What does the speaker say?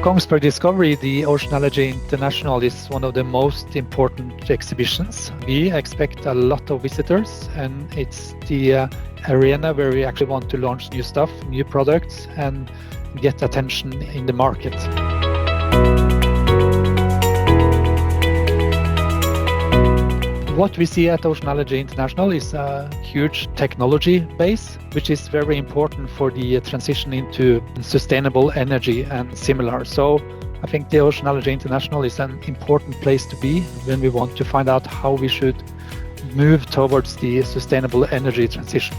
KONGSBERG Discovery, the Oceanology International, is one of the most important exhibitions. We expect a lot of visitors, and it's the arena where we actually want to launch new stuff, new products, and get attention in the market. What we see at Oceanology International is a huge technology base, which is very important for the transition into sustainable energy and similar. So I think the Oceanology International is an important place to be when we want to find out how we should move towards the sustainable energy transition.